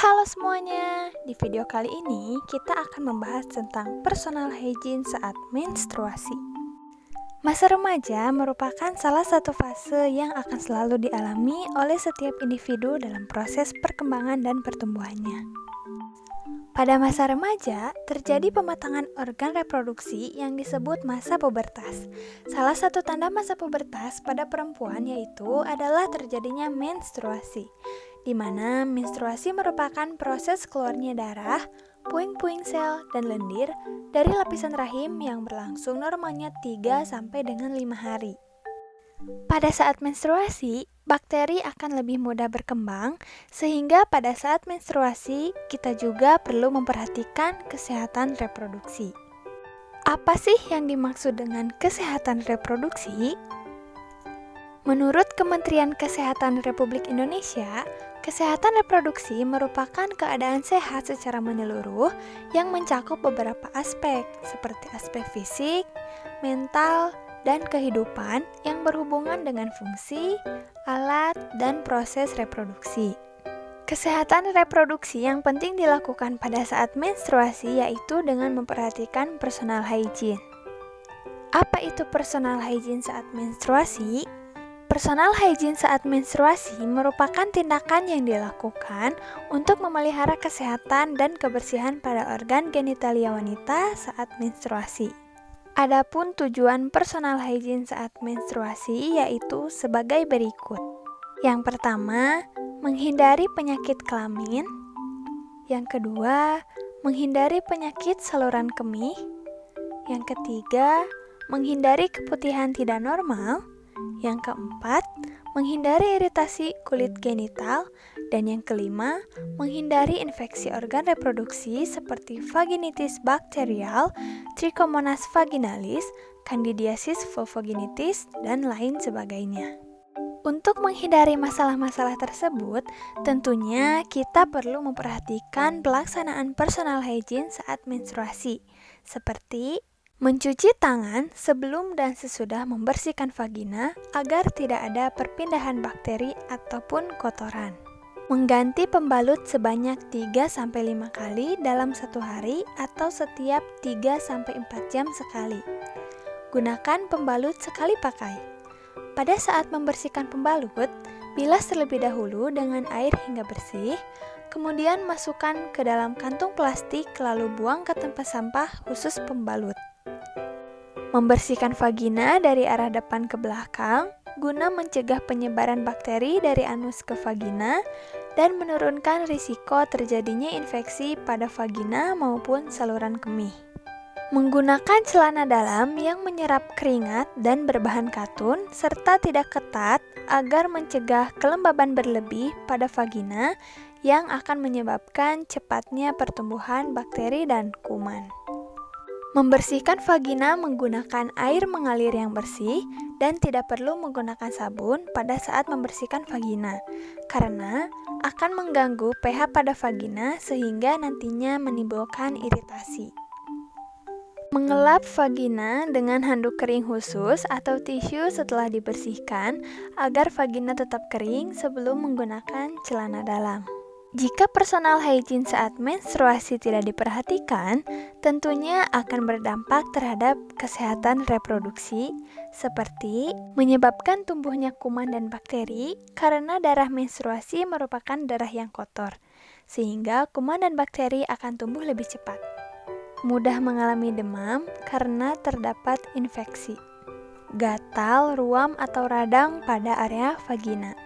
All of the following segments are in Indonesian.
Halo semuanya, di video kali ini kita akan membahas tentang personal hygiene saat menstruasi. Masa remaja merupakan salah satu fase yang akan selalu dialami oleh setiap individu dalam proses perkembangan dan pertumbuhannya. Pada masa remaja, terjadi pematangan organ reproduksi yang disebut masa pubertas. Salah satu tanda masa pubertas pada perempuan yaitu adalah terjadinya menstruasi, di mana menstruasi merupakan proses keluarnya darah, puing-puing sel, dan lendir dari lapisan rahim yang berlangsung normalnya 3 sampai dengan 5 hari. Pada saat menstruasi, bakteri akan lebih mudah berkembang, sehingga pada saat menstruasi kita juga perlu memperhatikan kesehatan reproduksi. Apa sih yang dimaksud dengan kesehatan reproduksi? Menurut Kementerian Kesehatan Republik Indonesia, kesehatan reproduksi merupakan keadaan sehat secara menyeluruh yang mencakup beberapa aspek, seperti aspek fisik, mental, dan kehidupan yang berhubungan dengan fungsi, alat, dan proses reproduksi. Kesehatan reproduksi yang penting dilakukan pada saat menstruasi yaitu dengan memperhatikan personal hygiene. Apa itu personal hygiene saat menstruasi? Personal hygiene saat menstruasi merupakan tindakan yang dilakukan untuk memelihara kesehatan dan kebersihan pada organ genitalia wanita saat menstruasi. Adapun tujuan personal hygiene saat menstruasi yaitu sebagai berikut. Yang pertama, menghindari penyakit kelamin. Yang kedua, menghindari penyakit saluran kemih. Yang ketiga, menghindari keputihan tidak normal. Yang keempat, menghindari iritasi kulit genital. Dan yang kelima, menghindari infeksi organ reproduksi seperti vaginitis bakterial, Trichomonas vaginalis, Candidiasis vulvogenitis, dan lain sebagainya. Untuk menghindari masalah-masalah tersebut, tentunya kita perlu memperhatikan pelaksanaan personal hygiene saat menstruasi, seperti mencuci tangan sebelum dan sesudah membersihkan vagina agar tidak ada perpindahan bakteri ataupun kotoran. Mengganti pembalut sebanyak 3-5 kali dalam satu hari atau setiap 3-4 jam sekali. Gunakan pembalut sekali pakai. Pada saat membersihkan pembalut, bilas terlebih dahulu dengan air hingga bersih, kemudian masukkan ke dalam kantung plastik lalu buang ke tempat sampah khusus pembalut. Membersihkan vagina dari arah depan ke belakang guna mencegah penyebaran bakteri dari anus ke vagina dan menurunkan risiko terjadinya infeksi pada vagina maupun saluran kemih. Menggunakan celana dalam yang menyerap keringat dan berbahan katun serta tidak ketat agar mencegah kelembaban berlebih pada vagina yang akan menyebabkan cepatnya pertumbuhan bakteri dan kuman. Membersihkan vagina menggunakan air mengalir yang bersih dan tidak perlu menggunakan sabun pada saat membersihkan vagina, karena akan mengganggu pH pada vagina sehingga nantinya menimbulkan iritasi. Mengelap vagina dengan handuk kering khusus atau tisu setelah dibersihkan agar vagina tetap kering sebelum menggunakan celana dalam. Jika personal hygiene saat menstruasi tidak diperhatikan, tentunya akan berdampak terhadap kesehatan reproduksi, seperti menyebabkan tumbuhnya kuman dan bakteri karena darah menstruasi merupakan darah yang kotor, sehingga kuman dan bakteri akan tumbuh lebih cepat. Mudah mengalami demam karena terdapat infeksi, gatal, ruam atau radang pada area vagina.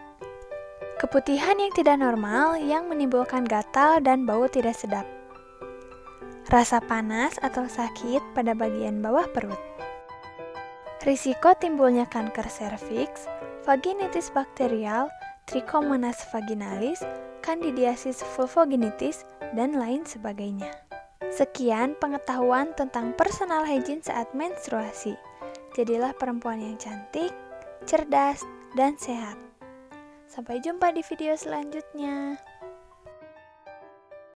Keputihan yang tidak normal yang menimbulkan gatal dan bau tidak sedap. Rasa panas atau sakit pada bagian bawah perut. Risiko timbulnya kanker serviks, vaginitis bakterial, Trichomonas vaginalis, Candidiasis vulvogenitis, dan lain sebagainya. Sekian pengetahuan tentang personal hygiene saat menstruasi. Jadilah perempuan yang cantik, cerdas, dan sehat. Sampai jumpa di video selanjutnya.